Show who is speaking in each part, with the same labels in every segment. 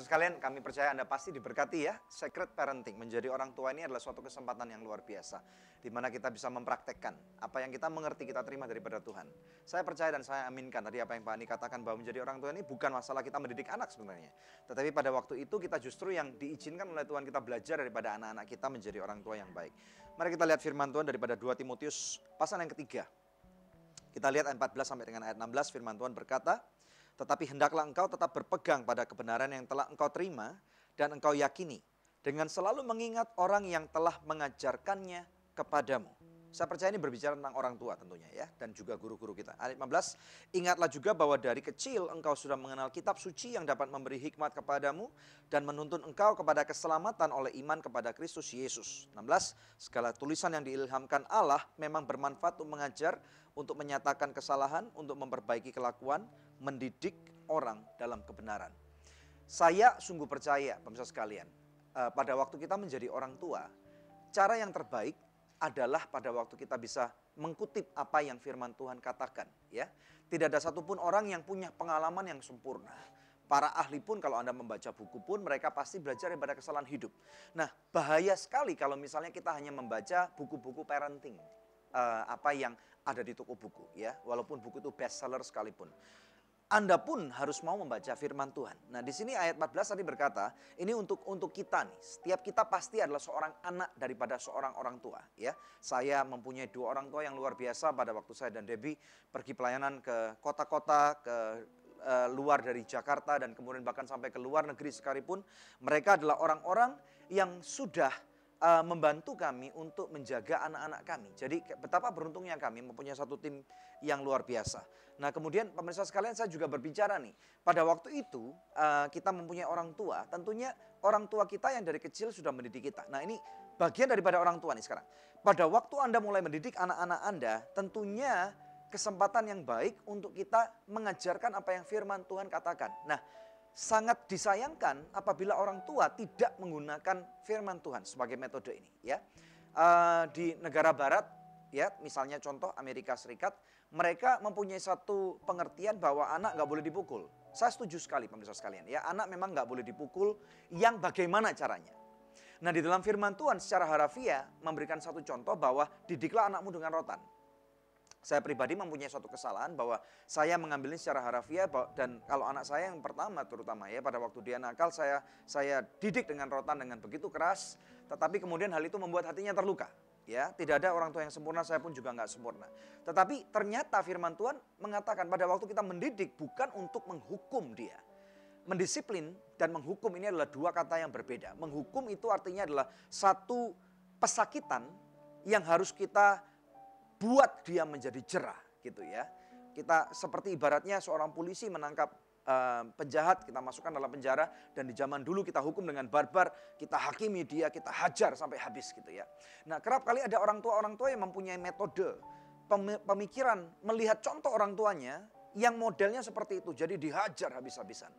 Speaker 1: sekalian, kami percaya Anda pasti diberkati ya. Sacred parenting, menjadi orang tua ini adalah suatu kesempatan yang luar biasa. Di mana kita bisa mempraktekkan apa yang kita mengerti, kita terima daripada Tuhan. Saya percaya dan saya aminkan tadi apa yang Pak Ani katakan, bahwa menjadi orang tua ini bukan masalah kita mendidik anak sebenarnya. Tetapi pada waktu itu kita justru yang diizinkan oleh Tuhan, kita belajar daripada anak-anak kita menjadi orang tua yang baik. Mari kita lihat firman Tuhan daripada 2 Timotius pasal yang ketiga. Kita lihat ayat 14 sampai dengan ayat 16, firman Tuhan berkata, tetapi hendaklah engkau tetap berpegang pada kebenaran yang telah engkau terima dan engkau yakini, dengan selalu mengingat orang yang telah mengajarkannya kepadamu. Saya percaya ini berbicara tentang orang tua tentunya ya, dan juga guru-guru kita. Ayat 15, ingatlah juga bahwa dari kecil engkau sudah mengenal kitab suci yang dapat memberi hikmat kepadamu dan menuntun engkau kepada keselamatan oleh iman kepada Kristus Yesus. 16, segala tulisan yang diilhamkan Allah memang bermanfaat untuk mengajar, untuk menyatakan kesalahan, untuk memperbaiki kelakuan, mendidik orang dalam kebenaran. Saya sungguh percaya, pemirsa sekalian, pada waktu kita menjadi orang tua, cara yang terbaik adalah pada waktu kita bisa mengutip apa yang firman Tuhan katakan. Ya, tidak ada satupun orang yang punya pengalaman yang sempurna. Para ahli pun kalau Anda membaca buku pun mereka pasti belajar daripada kesalahan hidup. Nah, bahaya sekali kalau misalnya kita hanya membaca buku-buku parenting. Apa yang ada di toko buku ya, walaupun buku itu bestseller sekalipun. Anda pun harus mau membaca firman Tuhan. Nah, di sini ayat 14 tadi berkata, ini untuk kita nih. Setiap kita pasti adalah seorang anak daripada seorang orang tua, ya. Saya mempunyai 2 orang tua yang luar biasa pada waktu saya dan Debbie pergi pelayanan ke kota-kota, ke luar dari Jakarta dan kemudian bahkan sampai ke luar negeri sekalipun. Mereka adalah orang-orang yang sudah membantu kami untuk menjaga anak-anak kami. Jadi betapa beruntungnya kami mempunyai satu tim yang luar biasa. Nah, kemudian pemirsa sekalian, saya juga berbicara nih. Pada waktu itu kita mempunyai orang tua, tentunya orang tua kita yang dari kecil sudah mendidik kita. Nah, ini bagian daripada orang tua nih sekarang. Pada waktu Anda mulai mendidik anak-anak Anda, tentunya kesempatan yang baik untuk kita mengajarkan apa yang firman Tuhan katakan. Nah, sangat disayangkan apabila orang tua tidak menggunakan firman Tuhan sebagai metode ini ya. Di negara barat ya, misalnya contoh Amerika Serikat, mereka mempunyai satu pengertian bahwa anak nggak boleh dipukul. Saya setuju sekali pemirsa sekalian ya, anak memang nggak boleh dipukul, yang bagaimana caranya. Nah, di dalam firman Tuhan secara harafiah memberikan satu contoh bahwa didiklah anakmu dengan rotan. Saya pribadi mempunyai suatu kesalahan bahwa saya mengambilnya secara harafiah, dan kalau anak saya yang pertama terutama ya, pada waktu dia nakal saya didik dengan rotan dengan begitu keras, tetapi kemudian hal itu membuat hatinya terluka. Ya, tidak ada orang tua yang sempurna, saya pun juga nggak sempurna. Tetapi ternyata firman Tuhan mengatakan pada waktu kita mendidik bukan untuk menghukum dia. Mendisiplin dan menghukum ini adalah 2 kata yang berbeda. Menghukum itu artinya adalah satu pesakitan yang harus kita buat dia menjadi jerah gitu ya. Kita seperti ibaratnya seorang polisi menangkap penjahat, kita masukkan dalam penjara, dan di zaman dulu kita hukum dengan barbar, kita hakimi dia, kita hajar sampai habis gitu ya. Nah, kerap kali ada orang tua yang mempunyai metode pemikiran melihat contoh orang tuanya yang modelnya seperti itu, jadi dihajar habis-habisan.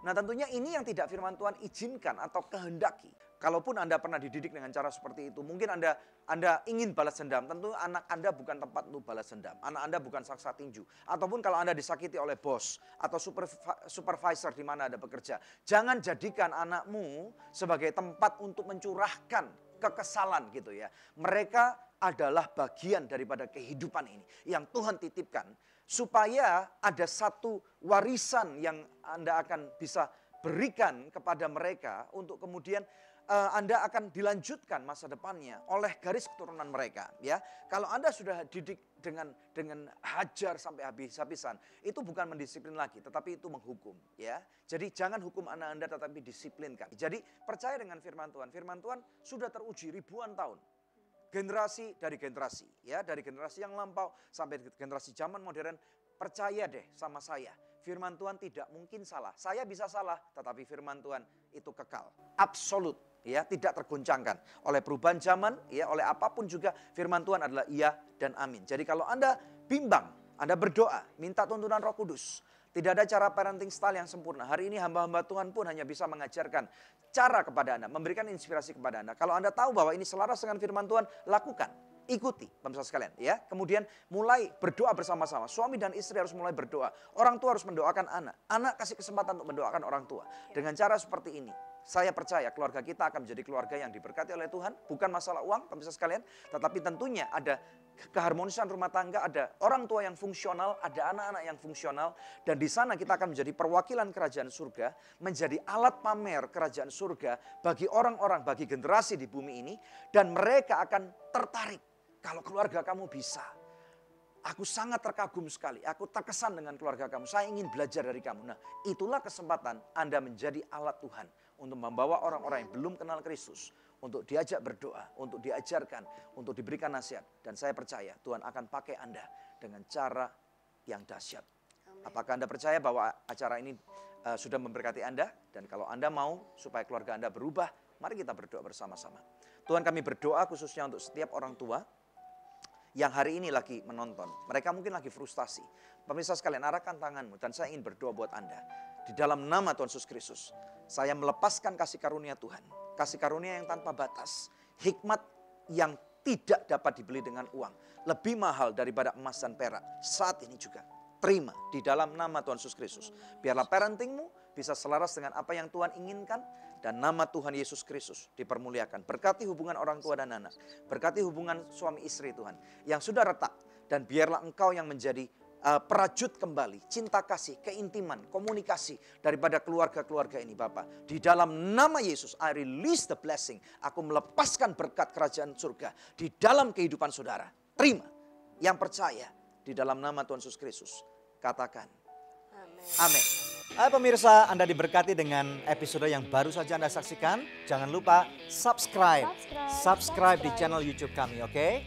Speaker 1: Nah, tentunya ini yang tidak firman Tuhan izinkan atau kehendaki. Kalaupun Anda pernah dididik dengan cara seperti itu, mungkin Anda ingin balas dendam, tentu anak Anda bukan tempat untuk balas dendam. Anak Anda bukan saksa tinju. Ataupun kalau Anda disakiti oleh bos atau supervisor di mana Anda bekerja, jangan jadikan anakmu sebagai tempat untuk mencurahkan kekesalan gitu ya. Mereka adalah bagian daripada kehidupan ini yang Tuhan titipkan, supaya ada satu warisan yang Anda akan bisa berikan kepada mereka untuk kemudian Anda akan dilanjutkan masa depannya oleh garis keturunan mereka ya. Kalau Anda sudah didik dengan hajar sampai habis-habisan, itu bukan mendisiplin lagi, tetapi itu menghukum ya. Jadi jangan hukum anak Anda, tetapi disiplinkan. Jadi percaya dengan firman Tuhan. Firman Tuhan sudah teruji ribuan tahun. Generasi dari generasi ya, dari generasi yang lampau sampai generasi zaman modern, percaya deh sama saya, firman Tuhan tidak mungkin salah. Saya bisa salah, tetapi firman Tuhan itu kekal, absolut ya, tidak tergoncangkan oleh perubahan zaman ya, oleh apapun juga firman Tuhan adalah iya dan amin. Jadi kalau Anda bimbang, Anda berdoa, minta tuntunan Roh Kudus. Tidak ada cara parenting style yang sempurna. Hari ini hamba-hamba Tuhan pun hanya bisa mengajarkan cara kepada Anda, memberikan inspirasi kepada Anda. Kalau Anda tahu bahwa ini selaras dengan firman Tuhan, lakukan. Ikuti pemirsa sekalian ya. Kemudian mulai berdoa bersama-sama. Suami dan istri harus mulai berdoa. Orang tua harus mendoakan anak. Anak kasih kesempatan untuk mendoakan orang tua. Dengan cara seperti ini, saya percaya keluarga kita akan menjadi keluarga yang diberkati oleh Tuhan. Bukan masalah uang pemirsa sekalian, tetapi tentunya ada keharmonisan rumah tangga, ada orang tua yang fungsional, ada anak-anak yang fungsional. Dan di sana kita akan menjadi perwakilan kerajaan surga, menjadi alat pamer kerajaan surga bagi orang-orang, bagi generasi di bumi ini. Dan mereka akan tertarik. Kalau keluarga kamu bisa, aku sangat terkagum sekali, aku terkesan dengan keluarga kamu, saya ingin belajar dari kamu. Nah, itulah kesempatan Anda menjadi alat Tuhan untuk membawa orang-orang yang belum kenal Kristus, untuk diajak berdoa, untuk diajarkan, untuk diberikan nasihat. Dan saya percaya Tuhan akan pakai Anda dengan cara yang dahsyat. Apakah Anda percaya bahwa acara ini sudah memberkati Anda? Dan kalau Anda mau supaya keluarga Anda berubah, mari kita berdoa bersama-sama. Tuhan, kami berdoa khususnya untuk setiap orang tua yang hari ini lagi menonton. Mereka mungkin lagi frustasi. Pemirsa sekalian, arahkan tanganmu dan saya ingin berdoa buat Anda. Di dalam nama Tuhan Yesus Kristus, saya melepaskan kasih karunia Tuhan. Kasih karunia yang tanpa batas. Hikmat yang tidak dapat dibeli dengan uang. Lebih mahal daripada emas dan perak. Saat ini juga, terima di dalam nama Tuhan Yesus Kristus. Biarlah parentingmu bisa selaras dengan apa yang Tuhan inginkan. Dan nama Tuhan Yesus Kristus dipermuliakan. Berkati hubungan orang tua dan anak. Berkati hubungan suami istri Tuhan. Yang sudah retak. Dan biarlah Engkau yang menjadi perajut kembali. Cinta kasih, keintiman, komunikasi. Daripada keluarga-keluarga ini Bapak. Di dalam nama Yesus, I release the blessing. Aku melepaskan berkat kerajaan surga. Di dalam kehidupan saudara. Terima. Yang percaya. Di dalam nama Tuhan Yesus Kristus. Katakan. Amin. Hai pemirsa, Anda diberkati dengan episode yang baru saja Anda saksikan. Jangan lupa subscribe di channel YouTube kami, oke?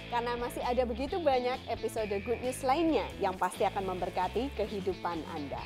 Speaker 2: Karena masih ada begitu banyak episode Good News lainnya yang pasti akan memberkati kehidupan Anda.